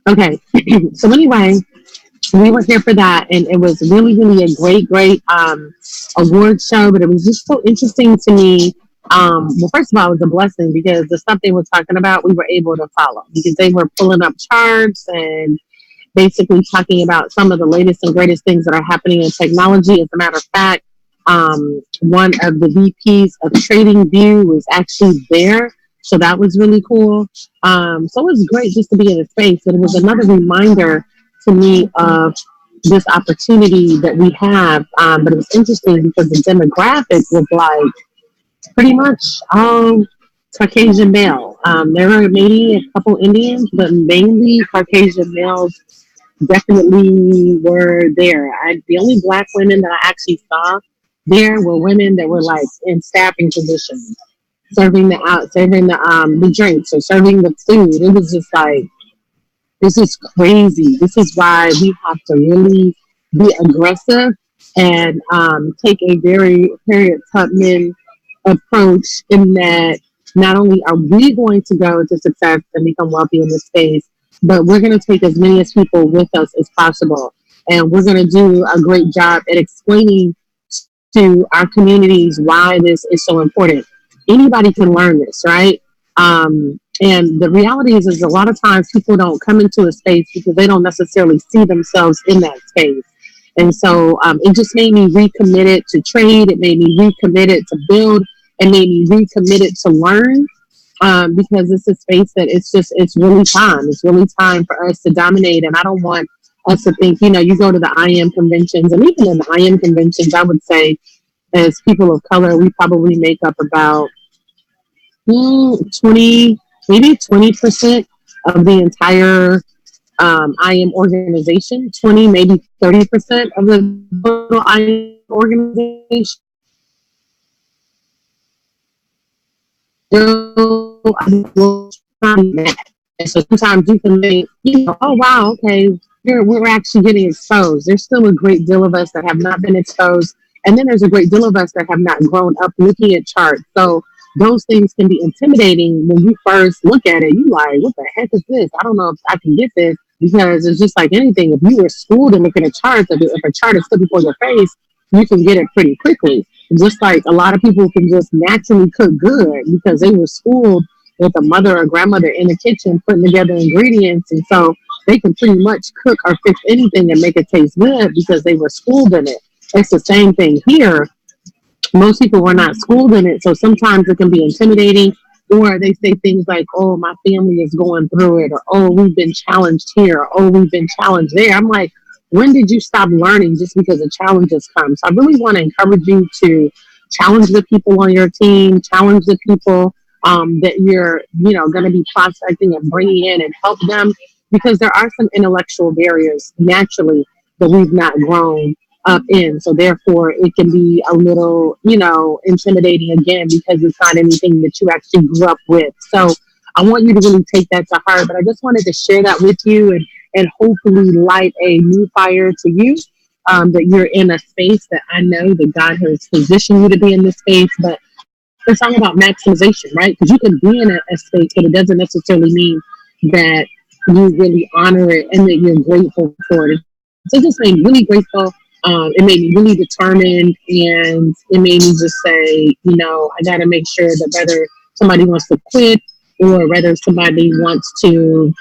Okay. So anyway, we were here for that, and it was really, really a great award show. But it was just so interesting to me. Well, first of all, it was a blessing because the stuff they were talking about, we were able to follow because they were pulling up charts and basically talking about some of the latest and greatest things that are happening in technology. As a matter of fact, one of the VPs of Trading View was actually there. So that was really cool. So it was great just to be in a space. And it was another reminder to me of this opportunity that we have. But it was interesting because the demographic was like pretty much Caucasian male. There were maybe a couple Indians, but mainly Caucasian males definitely were there. The only black women that I actually saw there were women that were like in staffing positions, serving the drinks or serving the food. It was just like this is crazy. This is why we have to really be aggressive and take a very Harriet Tubman approach in that not only are we going to go to success and become wealthy in this space, but we're going to take as many as people with us as possible. And we're going to do a great job at explaining to our communities why this is so important. Anybody can learn this, right? And the reality is a lot of times people don't come into a space because they don't necessarily see themselves in that space. And so it just made me recommitted to trade. It made me recommitted to build. It made me recommitted to learn because it's a space that it's really time. It's really time for us to dominate. And I don't want us to think, you go to the IM conventions, and even in the IM conventions, I would say as people of color, we probably make up about 20, maybe 20% of the entire IM organization, 20, maybe 30% of the total IM organization. Still, and so sometimes you can think, oh wow, okay, we're actually getting exposed. There's still a great deal of us that have not been exposed, and then there's a great deal of us that have not grown up looking at charts. So those things can be intimidating when you first look at it. You like, what the heck is this? I don't know if I can get this because it's just like anything. If you were schooled in looking at charts, if a chart is still before your face, you can get it pretty quickly. Just like a lot of people can just naturally cook good because they were schooled with a mother or grandmother in the kitchen putting together ingredients. And so they can pretty much cook or fix anything and make it taste good because they were schooled in it. It's the same thing here. Most people were not schooled in it. So sometimes it can be intimidating, or they say things like, oh, my family is going through it, or oh, we've been challenged here, or oh, we've been challenged there. I'm like, when did you stop learning just because the challenges come? So I really want to encourage you to challenge the people on your team, challenge the people that you're, going to be prospecting and bringing in and help them because there are some intellectual barriers naturally that we've not grown up in. So therefore, it can be a little, intimidating again because it's not anything that you actually grew up with. So I want you to really take that to heart. But I just wanted to share that with you and hopefully light a new fire to you. That you're in a space that I know that God has positioned you to be in this space, but it's all about maximization, right? Because you can be in a space, but it doesn't necessarily mean that you really honor it and that you're grateful for it. So it just made me really grateful. It made me really determined, and it made me just say, I got to make sure that whether somebody wants to quit or whether somebody wants to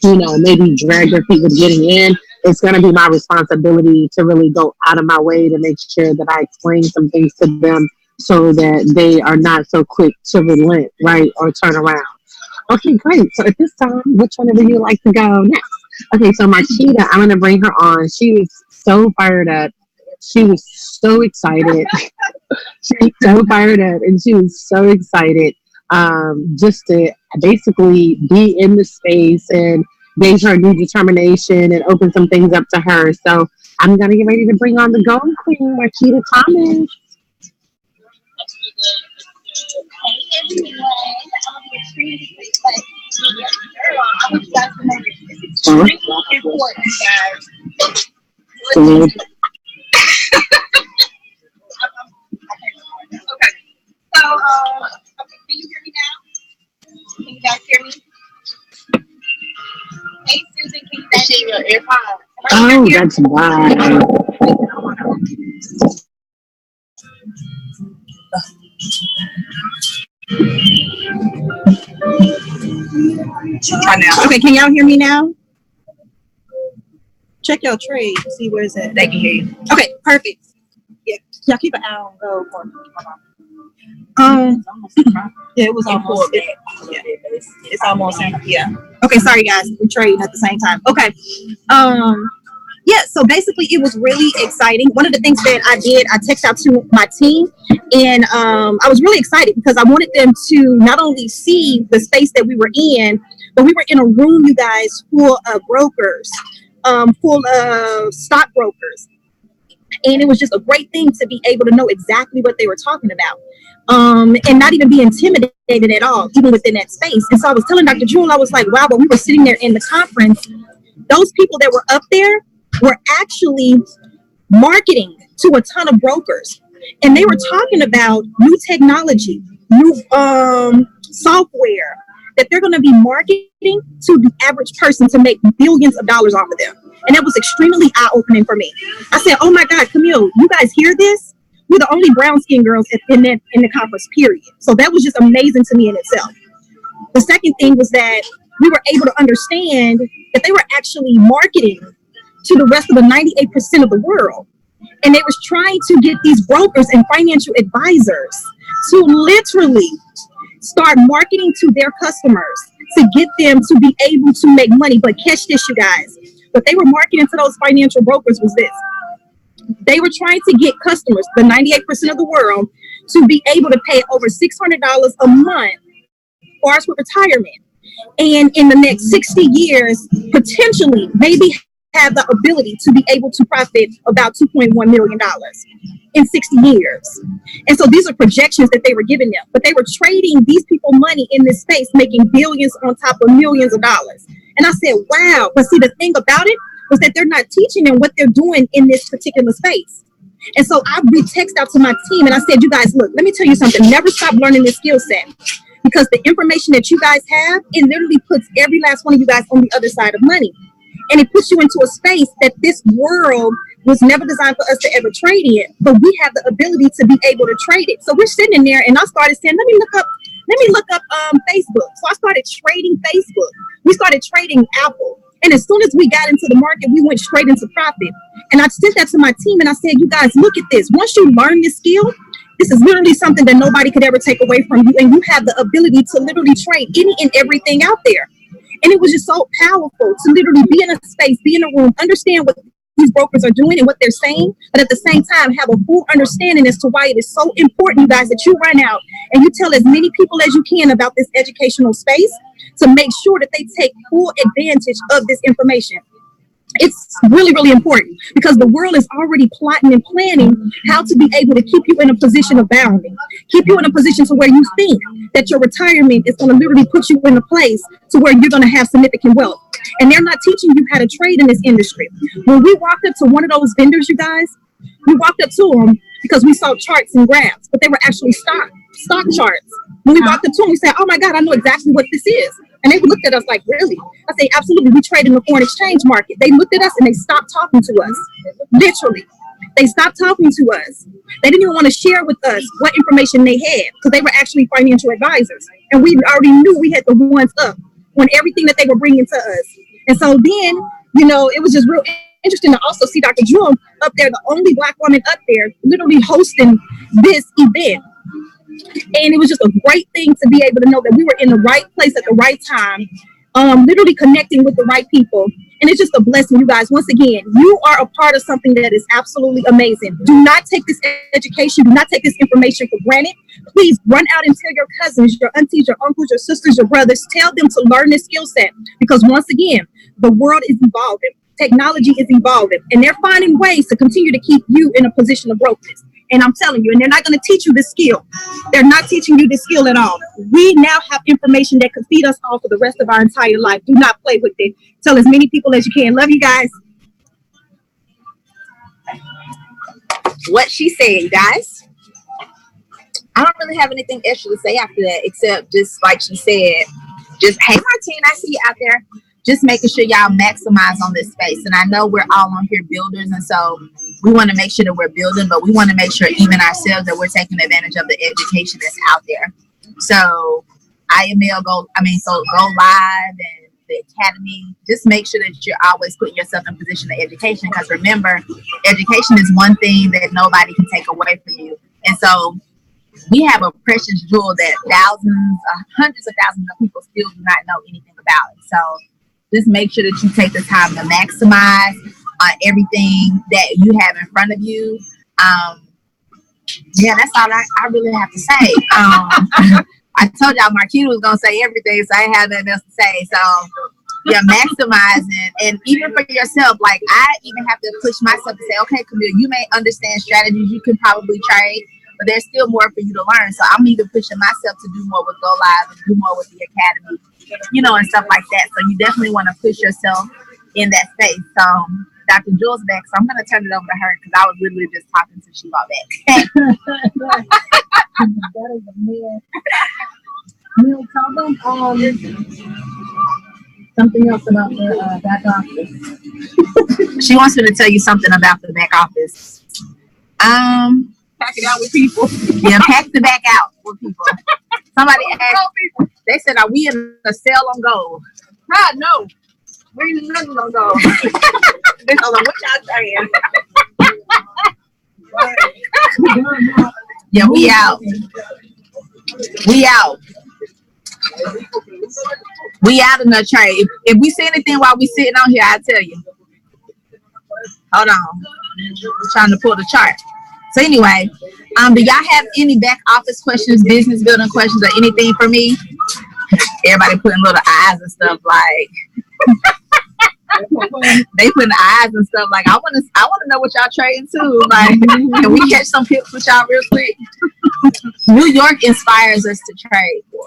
maybe drag their feet with getting in, it's going to be my responsibility to really go out of my way to make sure that I explain some things to them so that they are not so quick to relent, right, or turn around. Okay, great. So at this time, which one of you would like to go next? Okay, so Marquita, I'm going to bring her on. She was so fired up. She was so excited. She was so fired up, and she was so excited just to basically be in the space and gauge her new determination and open some things up to her. So I'm going to get ready to bring on the Golden Queen, Marquita Thomas. Huh? Oh, that's why. Try now. Okay, can y'all hear me now? Check your trade. See where is it? They can hear you. Okay, perfect. Yeah, y'all keep an eye on go for me. Yeah, it was almost. Yeah, it's almost. Yeah. Okay, sorry guys, we're trading at the same time. Okay. Yeah, so basically it was really exciting. One of the things that I did, I texted out to my team, and I was really excited because I wanted them to not only see the space that we were in, but we were in a room, you guys, full of brokers, full of stockbrokers. And it was just a great thing to be able to know exactly what they were talking about. And not even be intimidated at all, even within that space. And so I was telling Dr. Jewel, I was like, wow, when we were sitting there in the conference, those people that were up there were actually marketing to a ton of brokers. And they were talking about new technology, new software that they're going to be marketing to the average person to make billions of dollars off of them. And that was extremely eye-opening for me. I said, oh my God, Camille, you guys hear this? We're the only brown skin girls in the conference, period. So that was just amazing to me in itself. The second thing was that we were able to understand that they were actually marketing to the rest of the 98% of the world. And they was trying to get these brokers and financial advisors to literally start marketing to their customers to get them to be able to make money. But catch this, you guys. What they were marketing to those financial brokers was this. They were trying to get customers, the 98% of the world, to be able to pay over $600 a month for us with retirement. And in the next 60 years, potentially, maybe have the ability to be able to profit about $2.1 million in 60 years. And so these are projections that they were giving them, but they were trading these people money in this space, making billions on top of millions of dollars. And I said, wow. But see, the thing about it was that they're not teaching them what they're doing in this particular space. And so I re-texted out to my team and I said, you guys, look, let me tell you something. Never stop learning this skill set, because the information that you guys have, it literally puts every last one of you guys on the other side of money. And it puts you into a space that this world was never designed for us to ever trade in, but we have the ability to be able to trade it. So we're sitting in there and I started saying, let me look up Facebook. So I started trading Facebook. We started trading Apple. And as soon as we got into the market, we went straight into profit. And I sent that to my team and I said, you guys, look at this. Once you learn this skill, this is literally something that nobody could ever take away from you. And you have the ability to literally trade any and everything out there. And it was just so powerful to literally be in a space, be in a room, understand what these brokers are doing and what they're saying, but at the same time have a full understanding as to why it is so important, you guys, that you run out and you tell as many people as you can about this educational space to make sure that they take full advantage of this information. It's really, really important because the world is already plotting and planning how to be able to keep you in a position of bounding, keep you in a position to where you think that your retirement is going to literally put you in a place to where you're going to have significant wealth. And they're not teaching you how to trade in this industry. When we walked up to one of those vendors, you guys, we walked up to them because we saw charts and graphs, but they were actually stock charts. When we walked up to them, we said, oh my God, I know exactly what this is. And they looked at us like, really? I say, absolutely. We trade in the foreign exchange market. They looked at us and they stopped talking to us. Literally. They stopped talking to us. They didn't even want to share with us what information they had because they were actually financial advisors. And we already knew we had the ones up on everything that they were bringing to us. And so then, you know, it was just real interesting to also see Dr. Jewel up there, the only Black woman up there, literally hosting this event. And it was just a great thing to be able to know that we were in the right place at the right time, literally connecting with the right people. And it's just a blessing, you guys. Once again, you are a part of something that is absolutely amazing. Do not take this education, do not take this information for granted. Please run out and tell your cousins, your aunties, your uncles, your sisters, your brothers, tell them to learn this skill set. Because once again, the world is evolving. Technology is evolving. And they're finding ways to continue to keep you in a position of brokenness. And I'm telling you, and they're not going to teach you this skill. They're not teaching you this skill at all. We now have information that could feed us all for the rest of our entire life. Do not play with it. Tell as many people as you can. Love you guys. What she said, guys. I don't really have anything extra to say after that, except just like she said, just, hey, Martine, I see you out there. just making sure y'all maximize on this space. And I know we're all on here builders, and so we want to make sure that we're building, but we want to make sure even ourselves that we're taking advantage of the education that's out there. So go live and the academy. Just make sure that you're always putting yourself in position of education, because remember, education is one thing that nobody can take away from you. And so we have a precious jewel that hundreds of thousands of people still do not know anything about it. So just make sure that you take the time to maximize on everything that you have in front of you. Yeah, that's all I really have to say. I told y'all Marquita was going to say everything, so I ain't have nothing else to say. So, yeah, maximizing. And even for yourself, like, I even have to push myself to say, okay, Camille, you may understand strategies, you can probably trade, but there's still more for you to learn. So I'm even pushing myself to do more with Go Live and do more with the academy, and stuff like that. So you definitely want to push yourself in that space. So Dr. Jewel's back, so I'm going to turn it over to her, because I was literally just talking to she got back. That is a man. Neil, tell them something else about the back office. She wants me to tell you something about the back office. Pack it out with people. Yeah, pack the back out with people. Somebody asked, they said, are we in a sale on gold? God, no. We're in nothing on gold. They don't know what y'all saying. Yeah, we out. We out. We out in the trade. If we see anything while we sitting on here, I'll tell you. Hold on. I'm trying to pull the chart. So anyway, do y'all have any back office questions, business building questions, or anything for me? Everybody putting little eyes and stuff like they putting eyes and stuff like I want to know what y'all trading too. Like, can we catch some pips with y'all real quick? New York inspires us to trade for.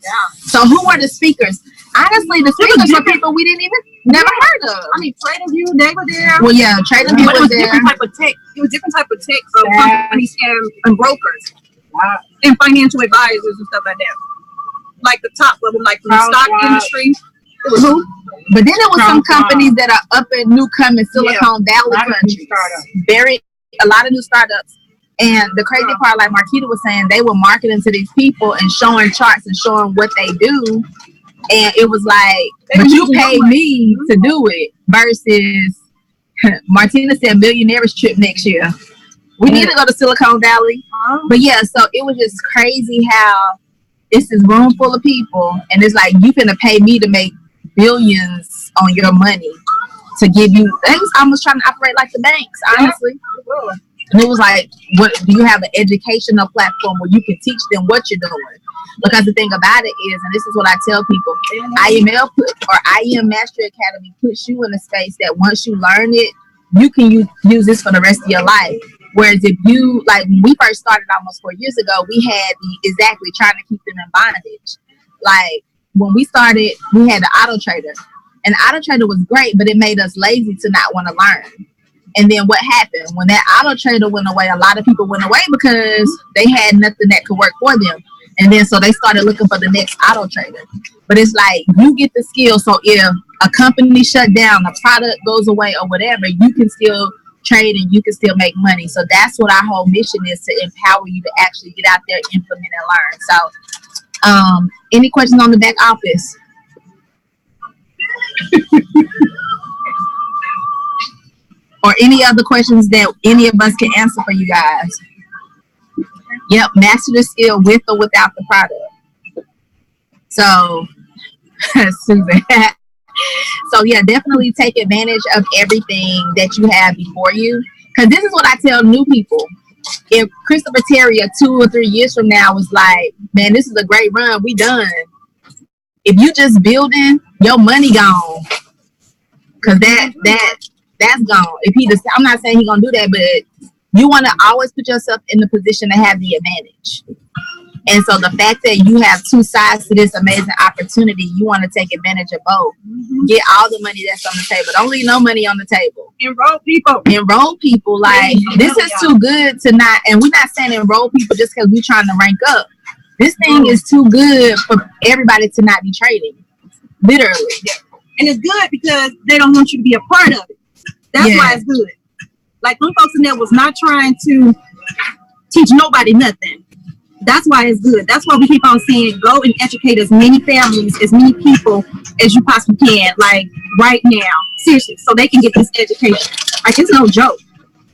Yeah. So who were the speakers? Honestly, the speakers were people we didn't even never heard of. I mean, Trading View, they were there. Well, yeah, Trading View was there. Different type of tech. It was different type of tech companies and brokers and financial advisors and stuff like that. Like the top level, like from the stock industry. It was who? But then there was some companies that are up in newcoming Silicon Valley countries. A lot of new startups. And the crazy part, like Marquita was saying, they were marketing to these people and showing charts and showing what they do. And it was like, but you paid me to do it versus Martina said millionaires trip next year. We need to go to Silicon Valley. But yeah, so it was just crazy how it's this room full of people and it's like, you finna pay me to make billions on your money to give you. They was almost trying to operate like the banks, honestly. And it was like, what do you have an educational platform where you can teach them what you're doing? Because the thing about it is, and this is what I tell people, IM Mastery Academy puts you in a space that once you learn it, you can use this for the rest of your life. Whereas if you, like when we first started almost 4 years ago, we had trying to keep them in bondage. Like when we started, we had the auto trader. And the auto trader was great, but it made us lazy to not want to learn. And then what happened? When that auto trader went away, a lot of people went away because they had nothing that could work for them. And then so they started looking for the next auto trader. But it's like you get the skill. So if a company shut down, a product goes away or whatever, you can still trade and you can still make money. So that's what our whole mission is, to empower you to actually get out there, implement and learn. So any questions on the back office? Or any other questions that any of us can answer for you guys? Yep, master the skill with or without the product. So, Susan. So yeah, definitely take advantage of everything that you have before you. Because this is what I tell new people. If Christopher Terry 2 or 3 years from now was like, man, this is a great run, we done. If you just building, your money gone. Because that's gone. If he just, I'm not saying he's gonna do that, but you want to always put yourself in the position to have the advantage. And so the fact that you have two sides to this amazing opportunity, you want to take advantage of both. Get all the money that's on the table. Don't leave no money on the table. Enroll people. Like, this is too good to not, and we're not saying enroll people just because we're trying to rank up. This thing is too good for everybody to not be trading. Literally. And it's good because they don't want you to be a part of it. That's why it's good. Like, them folks in there was not trying to teach nobody nothing. That's why it's good. That's why we keep on saying, go and educate as many families, as many people as you possibly can, like right now, seriously, so they can get this education. Like, it's no joke.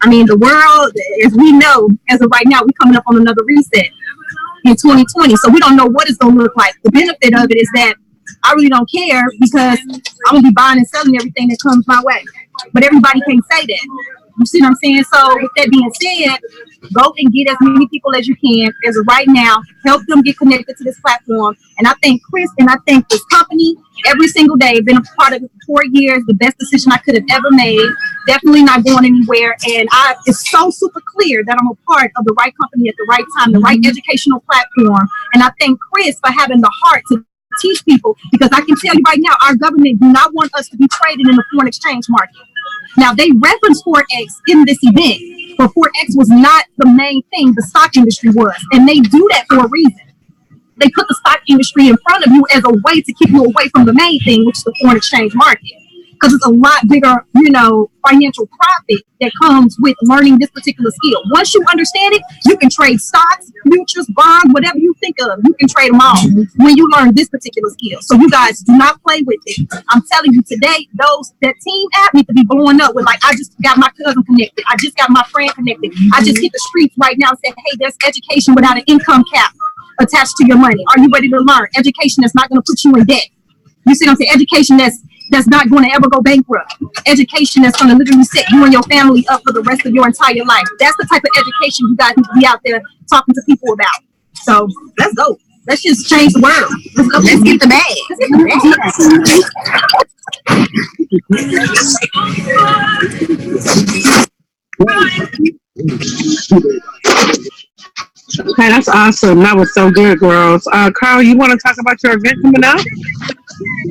I mean, the world, as we know, as of right now, we're coming up on another reset in 2020, so we don't know what it's going to look like. The benefit of it is that I really don't care because I'm going to be buying and selling everything that comes my way. But everybody can't say that. You see what I'm saying? So with that being said, go and get as many people as you can as of right now. Help them get connected to this platform. And I thank Chris and I thank this company every single day. Been a part of it for 4 years. The best decision I could have ever made. Definitely not going anywhere. And it's so super clear that I'm a part of the right company at the right time, the right educational platform. And I thank Chris for having the heart to teach people, because I can tell you right now, our government do not want us to be traded in the foreign exchange market. Now, they reference Forex in this event, but Forex was not the main thing. The stock industry was, and they do that for a reason. They put the stock industry in front of you as a way to keep you away from the main thing, which is the foreign exchange market, because it's a lot bigger, financial profit that comes with learning this particular skill. Once you understand it, you can trade stocks, futures, bonds, whatever you think of. You can trade them all when you learn this particular skill. So you guys do not play with it. I'm telling you today, that team app need to be blowing up with, like, I just got my cousin connected. I just got my friend connected. I just hit the streets right now and said, hey, there's education without an income cap attached to your money. Are you ready to learn? Education that's not going to put you in debt. You see what I'm saying? Education that's not going to ever go bankrupt. Education that's going to literally set you and your family up for the rest of your entire life. That's the type of education you guys need to be out there talking to people about. So let's go. Let's just change the world. Let's go. Let's get the bag. Let's get Okay, that's awesome. That was so good, girls. Carl, you want to talk about your event coming up?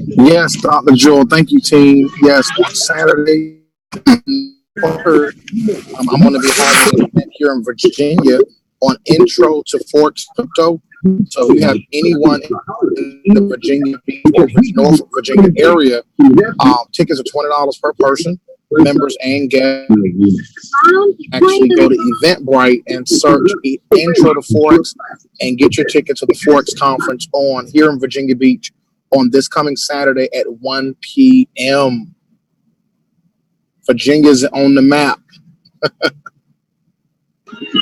Yes, Dr. Joel. Thank you, team. Yes, Saturday, I'm going to be having an event here in Virginia on Intro to Forex Crypto. So if you have anyone in the Virginia, North Virginia area, tickets are $20 per person, members and guests. Actually go to Eventbrite and search Intro to Forex and get your ticket to the Forex conference here in Virginia Beach on this coming Saturday at 1 p.m. Virginia's on the map.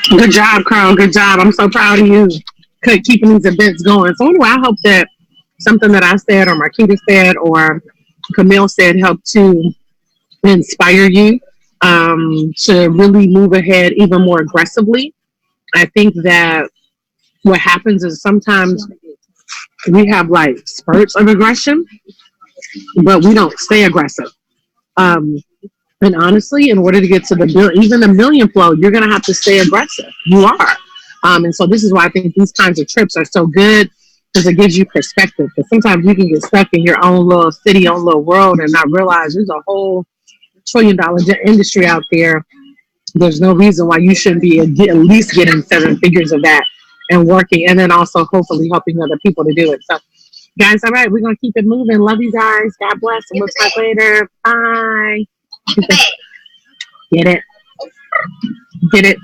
Good job, Carl. Good job. I'm so proud of you keeping these events going. So anyway, I hope that something that I said or Marquita said or Camille said helped to inspire you to really move ahead even more aggressively. I think that what happens is sometimes we have like spurts of aggression, but we don't stay aggressive. And honestly, in order to get to even the million flow, you're going to have to stay aggressive. You are. And so this is why I think these kinds of trips are so good, because it gives you perspective. Because sometimes you can get stuck in your own little city, own little world, and not realize there's a whole $1 trillion industry out there. There's no reason why you shouldn't be at least getting 7 figures of that and working, and then also hopefully helping other people to do it. So, guys, all right, we're going to keep it moving. Love you guys. God bless. And we'll talk later. Bye. Get it. Get it.